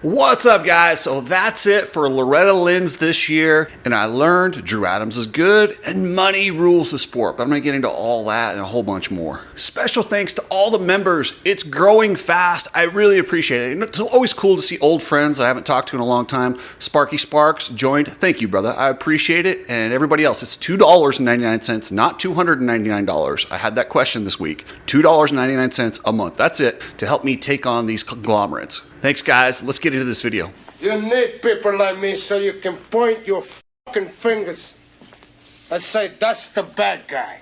What's up, guys? So that's it for Loretta Lynn's this year, and I learned Drew Adams is good and money rules the sport, but I'm gonna get into all that and a whole bunch more. Special thanks to all the members. It's growing fast. I really appreciate it. And it's always cool to see old friends I haven't talked to in a long time. Sparky Sparks joined. Thank you, brother. I appreciate it. And everybody else, it's $2.99, not $299. I had that question this week. $2.99 a month. That's it to help me take on these conglomerates. Thanks, guys. Let's get into this video. You need people like me so you can point your fucking fingers and say, that's the bad guy.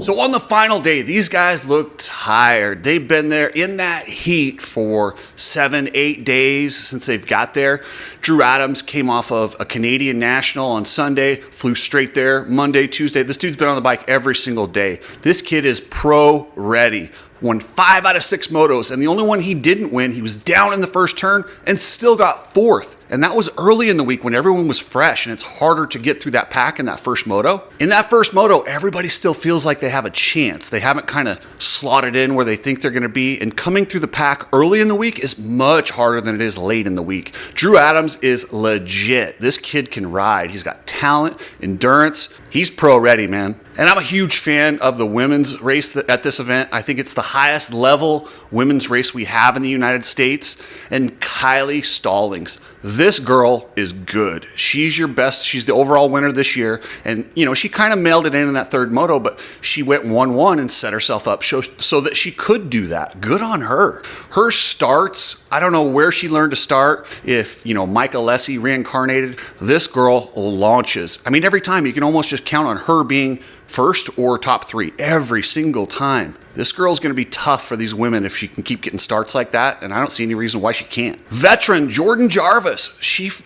So on the final day, these guys look tired. They've been there in that heat for 7-8 days since they've got there. Drew Adams came off of a Canadian National on Sunday, flew straight there Monday, Tuesday. This dude's been on the bike every single day. This kid is pro ready. Won 5 out of 6 motos, and the only one he didn't win, he was down in the first turn and still got 4th. And that was early in the week when everyone was fresh, and it's harder to get through that pack in that first moto. In that first moto, everybody still feels like they have a chance. They haven't kind of slotted in where they think they're going to be, and coming through the pack early in the week is much harder than it is late in the week. Drew Adams is legit. This kid can ride. He's got talent, endurance. He's pro ready, man. And I'm a huge fan of the women's race at this event. I think it's the highest level women's race we have in the United States. And Kylie Stallings, this girl is good. She's your best. She's the overall winner this year. And, you know, she kind of mailed it in that third moto, but she went 1-1 and set herself up so that she could do that. Good on her. Her starts, I don't know where she learned to start. If, you know, Mike Alessi reincarnated, this girl launches. I mean, every time you can almost just count on her being first or top 3 every single time. This girl's going to be tough for these women if she can keep getting starts like that, and I don't see any reason why she can't. Veteran Jordan Jarvis.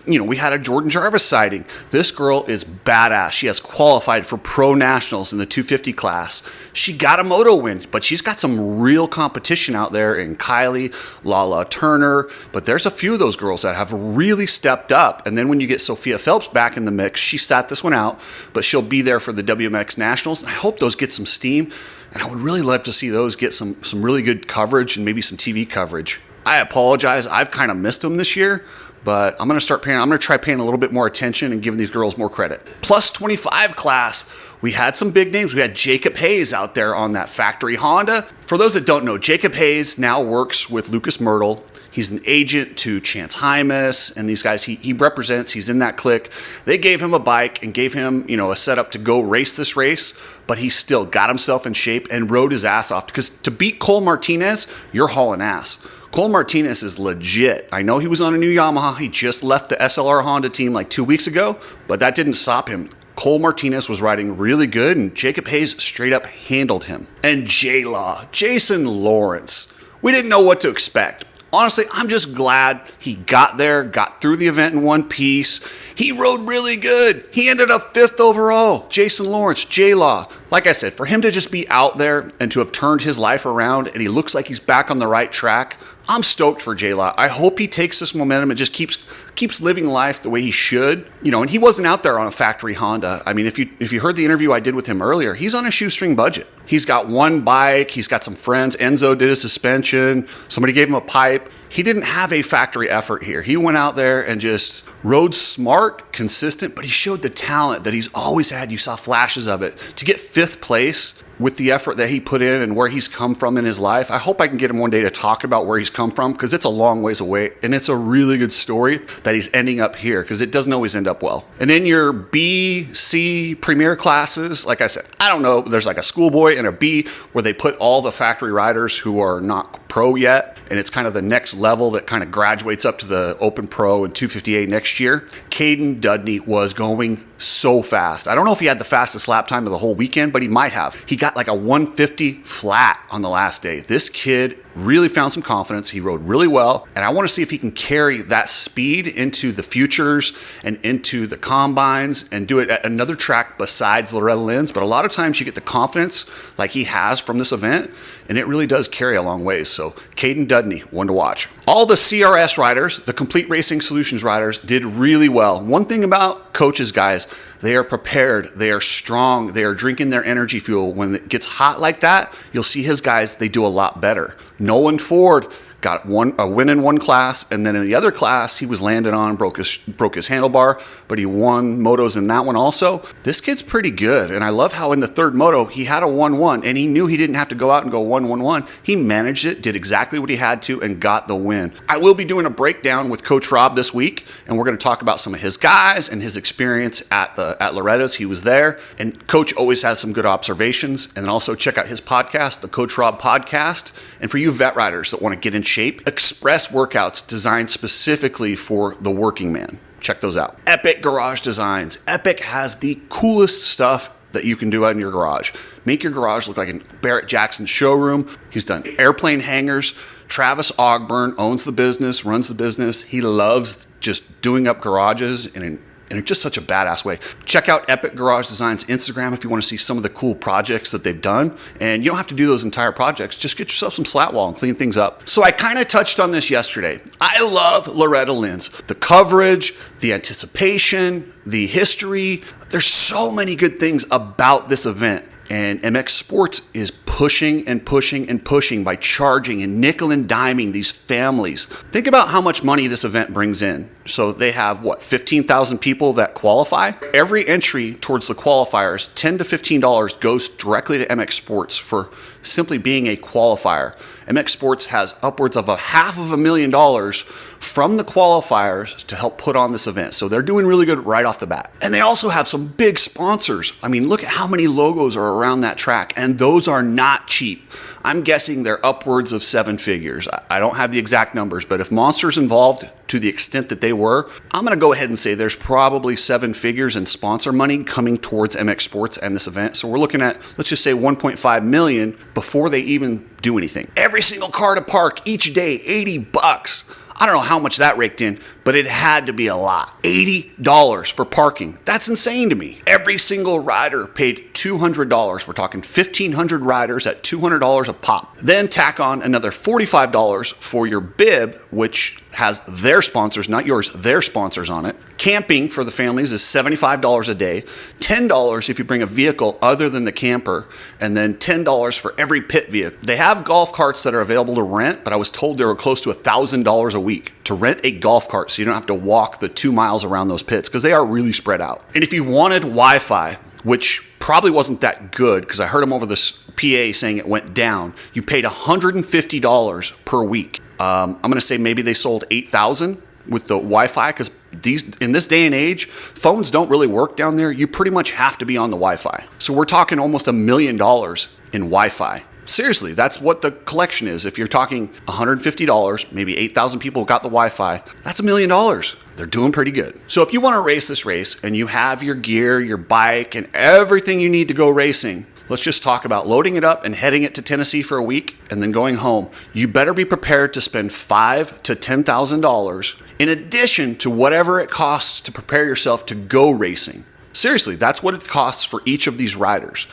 We had a Jordan Jarvis sighting. This girl is badass. She has qualified for pro nationals in the 250 class. She got a moto win, but she's got some real competition out there in Kylie, Lala Turner, but there's a few of those girls that have really stepped up. And then when you get Sophia Phelps back in the mix, she sat this one out, but she'll be there for the WMX Nationals. And I hope those get some steam. And I would really love to see those get some really good coverage and maybe some TV coverage. I apologize. I've kind of missed them this year, but I'm going to try paying a little bit more attention and giving these girls more credit. Plus 25 class. We had some big names. We had Jacob Hayes out there on that factory Honda. For those that don't know, Jacob Hayes now works with Lucas Myrtle. He's an agent to Chance Hymas and these guys he represents. He's in that clique. They gave him a bike and gave him, a setup to go race this race, but he still got himself in shape and rode his ass off, because to beat Cole Martinez, you're hauling ass. Cole Martinez is legit. I know he was on a new Yamaha. He just left the SLR Honda team like 2 weeks ago, but that didn't stop him. Cole Martinez was riding really good, and Jacob Hayes straight up handled him. And J-Law, Jason Lawrence. We didn't know what to expect. Honestly, I'm just glad he got there, got through the event in one piece. He rode really good. He ended up 5th overall. Jason Lawrence, J-Law. Like I said, for him to just be out there and to have turned his life around and he looks like he's back on the right track, I'm stoked for J-Law. I hope he takes this momentum and just keeps living life the way he should. And he wasn't out there on a factory Honda. I mean, if you heard the interview I did with him earlier, he's on a shoestring budget. He's got one bike. He's got some friends. Enzo did a suspension. Somebody gave him a pipe. He didn't have a factory effort here. He went out there and just rode smart, consistent, but he showed the talent that he's always had. You saw flashes of it. To get 5th place with the effort that he put in and where he's come from in his life, I hope I can get him one day to talk about where he's come from, because it's a long ways away, and it's a really good story that he's ending up here, because it doesn't always end up well. And in your B, C premier classes, like I said, I don't know, there's like a schoolboy and a B where they put all the factory riders who are not pro yet, and it's kind of the next level that kind of graduates up to the Open Pro and 250A next year. Caden Dudney was going so fast. I don't know if he had the fastest lap time of the whole weekend, but he might have. He got like a 150 flat on the last day. This kid really found some confidence. He rode really well, and I want to see if he can carry that speed into the futures and into the combines and do it at another track besides Loretta Lynn's. But a lot of times you get the confidence like he has from this event, and it really does carry a long ways. So Caden Dudney, one to watch. All the CRS riders, the Complete Racing Solutions riders, did really well. One thing about coaches, guys, they are prepared, they are strong, they are drinking their energy fuel. When it gets hot like that, you'll see his guys, they do a lot better. Nolan Ford got a win in one class, and then in the other class he was landed on, broke his handlebar, but he won motos in that one also. This kid's pretty good, and I love how in the third moto he had a 1-1, and he knew he didn't have to go out and go 1-1-1. He managed it, did exactly what he had to, and got the win. I will be doing a breakdown with Coach Rob this week, and we're going to talk about some of his guys and his experience at Loretta's. He was there, and Coach always has some good observations. And also check out his podcast, the Coach Rob Podcast. And for you vet riders that want to get in shape, express workouts designed specifically for the working man. Check those out. Epic Garage Designs. Epic has the coolest stuff that you can do out in your garage. Make your garage look like a Barrett Jackson showroom. He's done airplane hangars. Travis Ogburn owns the business, runs the business. He loves just doing up garages in just such a badass way. Check out Epic Garage Designs Instagram if you want to see some of the cool projects that they've done. And you don't have to do those entire projects. Just get yourself some slat wall and clean things up. So I kind of touched on this yesterday. I love Loretta Lynn's. The coverage, the anticipation, the history. There's so many good things about this event. And MX Sports is pushing and pushing and pushing by charging and nickel and diming these families. Think about how much money this event brings in. So they have, 15,000 people that qualify? Every entry towards the qualifiers, $10 to $15 goes directly to MX Sports for simply being a qualifier. MX Sports has upwards of $500,000 from the qualifiers to help put on this event. So they're doing really good right off the bat. And they also have some big sponsors. I mean, look at how many logos are around that track, and those are not cheap. I'm guessing they're upwards of 7 figures. I don't have the exact numbers, but if Monster's involved to the extent that they were, I'm going to go ahead and say there's probably 7 figures in sponsor money coming towards MX Sports and this event. So we're looking at, let's just say 1.5 million before they even do anything. Every single car to park each day, $80. I don't know how much that raked in, but it had to be a lot. $80 for parking. That's insane to me. Every single rider paid $200. We're talking 1,500 riders at $200 a pop. Then tack on another $45 for your bib, which has their sponsors, not yours, their sponsors on it. Camping for the families is $75 a day, $10 if you bring a vehicle other than the camper, and then $10 for every pit vehicle. They have golf carts that are available to rent, but I was told they were close to $1,000 a week to rent a golf cart so you don't have to walk the 2 miles around those pits because they are really spread out. And if you wanted Wi-Fi, which probably wasn't that good because I heard them over this PA saying it went down, you paid $150 per week. I'm going to say maybe they sold 8,000 with the Wi-Fi because in this day and age, phones don't really work down there. You pretty much have to be on the Wi-Fi. So we're talking almost $1 million in Wi-Fi. Seriously, that's what the collection is. If you're talking $150, maybe 8,000 people got the Wi-Fi, that's $1 million. They're doing pretty good. So if you want to race this race and you have your gear, your bike, and everything you need to go racing, let's just talk about loading it up and heading it to Tennessee for a week and then going home. You better be prepared to spend $5,000 to $10,000 in addition to whatever it costs to prepare yourself to go racing. Seriously, that's what it costs for each of these riders.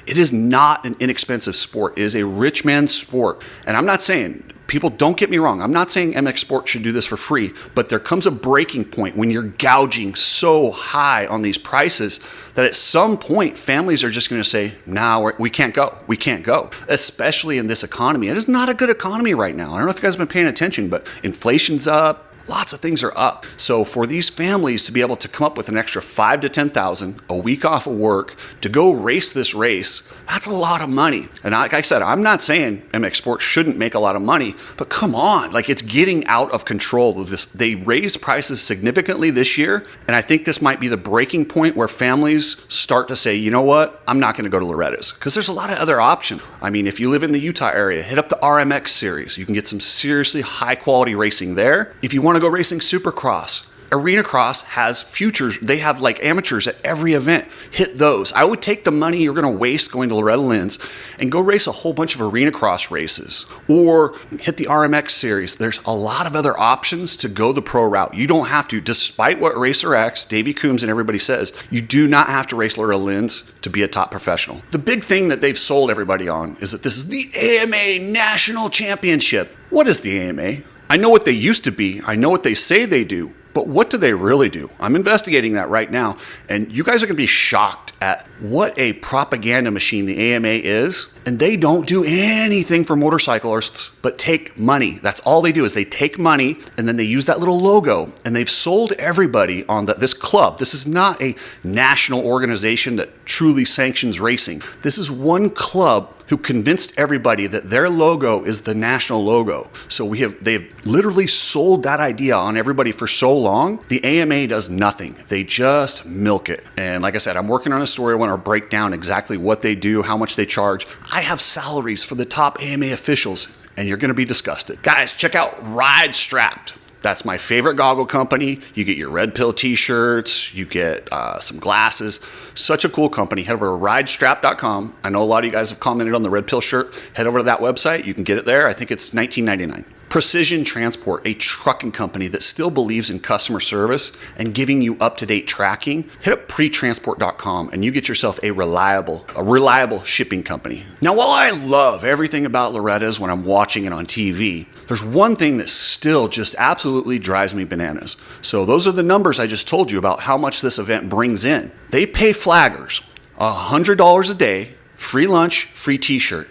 It is not an inexpensive sport. It is a rich man's sport. And I'm not saying, people don't get me wrong, I'm not saying MX Sports should do this for free, but there comes a breaking point when you're gouging so high on these prices that at some point families are just going to say, nah, we can't go. We can't go, especially in this economy. It is not a good economy right now. I don't know if you guys have been paying attention, but inflation's up. Lots of things are up. So for these families to be able to come up with an extra $5,000 to $10,000 a week off of work to go race this race, that's a lot of money. And like I said, I'm not saying MX Sports shouldn't make a lot of money, but come on, like it's getting out of control with this. They raised prices significantly this year, and I think this might be the breaking point where families start to say, you know what, I'm not going to go to Loretta's because there's a lot of other options. I mean, if you live in the Utah area, hit up the RMX series. You can get some seriously high quality racing there. If you want to go racing Supercross, Arena Cross has futures. They have like amateurs at every event. Hit those. I would take the money you're going to waste going to Loretta Lynn's and go race a whole bunch of Arena Cross races or hit the RMX series. There's a lot of other options to go the pro route. You don't have to, despite what Racer X, Davey Coombs, and everybody says, you do not have to race Loretta Lynn's to be a top professional. The big thing that they've sold everybody on is that this is the AMA National Championship. What is the AMA? I know what they used to be. I know what they say they do. But what do they really do? I'm investigating that right now, and you guys are going to be shocked at what a propaganda machine the AMA is And they don't do anything for motorcyclists but take money. That's all they do is they take money and then they use that little logo and they've sold everybody on this club. This is not a national organization that truly sanctions racing. This is one club who convinced everybody that their logo is the national logo. So they've literally sold that idea on everybody for so long. The AMA does nothing. They just milk it. And like I said, I'm working on a story. I want to break down exactly what they do, how much they charge. I have salaries for the top AMA officials, and you're going to be disgusted. Guys, check out Ride Strapped. That's my favorite goggle company. You get your Red Pill t-shirts, you get some glasses. Such a cool company. Head over to ridestrap.com. I know a lot of you guys have commented on the Red Pill shirt. Head over to that website. You can get it there. I think it's $19.99. Precision Transport, a trucking company that still believes in customer service and giving you up-to-date tracking. Hit up pretransport.com and you get yourself a reliable shipping company. Now, while I love everything about Loretta's when I'm watching it on TV, there's one thing that still just absolutely drives me bananas. So those are the numbers I just told you about how much this event brings in. They pay flaggers $100 a day, free lunch, free t-shirt.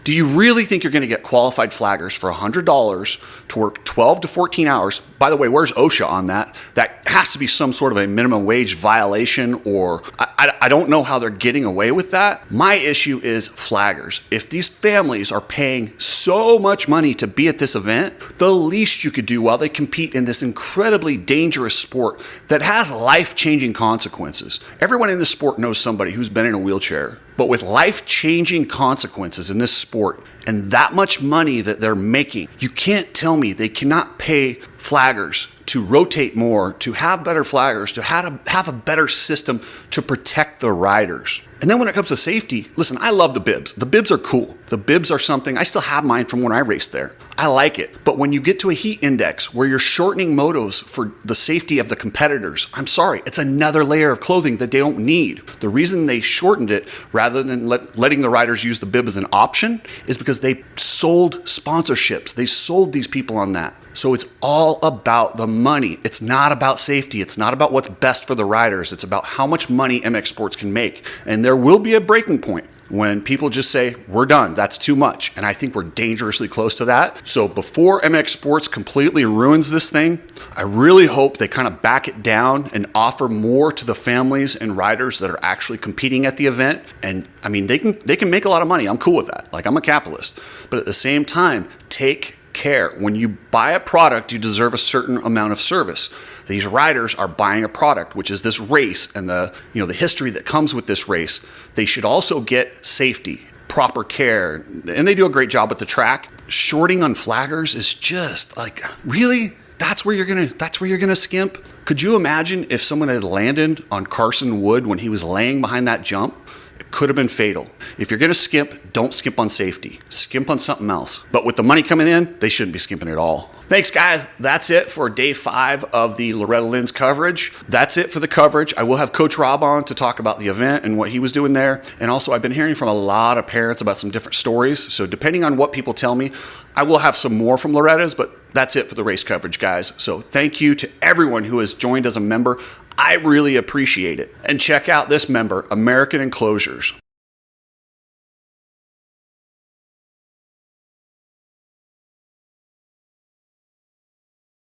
Do you really think you're going to get qualified flaggers for $100 to work 12 to 14 hours? By the way, where's OSHA on that? That has to be some sort of a minimum wage violation, or I don't know how they're getting away with that. My issue is flaggers. If these families are paying so much money to be at this event, the least you could do while they compete in this incredibly dangerous sport that has life-changing consequences. Everyone in this sport knows somebody who's been in a wheelchair. But with life-changing consequences in this sport and that much money that they're making, you can't tell me they cannot pay flaggers to rotate more, to have better flaggers, to have a better system to protect the riders. And then when it comes to safety, listen, I love the bibs. The bibs are cool. The bibs are something, I still have mine from when I raced there. I like it. But when you get to a heat index where you're shortening motos for the safety of the competitors, I'm sorry, it's another layer of clothing that they don't need. The reason they shortened it rather than letting the riders use the bib as an option is because they sold sponsorships. They sold these people on that. So it's all about the money. It's not about safety. It's not about what's best for the riders. It's about how much money MX Sports can make. And there will be a breaking point when people just say, we're done, that's too much. And I think we're dangerously close to that. So before MX Sports completely ruins this thing, I really hope they kind of back it down and offer more to the families and riders that are actually competing at the event. And I mean, they can make a lot of money. I'm cool with that. Like, I'm a capitalist. But at the same time, take care. When you buy a product, you deserve a certain amount of service. These riders are buying a product, which is this race and the history that comes with this race. They should also get safety, proper care, and they do a great job at the track. Shorting on flaggers is just like, really? That's where you're gonna skimp? Could you imagine if someone had landed on Carson Wood when he was laying behind that jump? It could have been fatal. If you're gonna skimp, don't skimp on safety. Skimp on something else. But with the money coming in, they shouldn't be skimping at all. Thanks, guys. That's it for day 5 of the Loretta Lynn's coverage. That's it for the coverage. I will have Coach Rob on to talk about the event and what he was doing there. And also, I've been hearing from a lot of parents about some different stories. So depending on what people tell me, I will have some more from Loretta's, but that's it for the race coverage, guys. So thank you to everyone who has joined as a member. I really appreciate it. And check out this member, American Enclosures.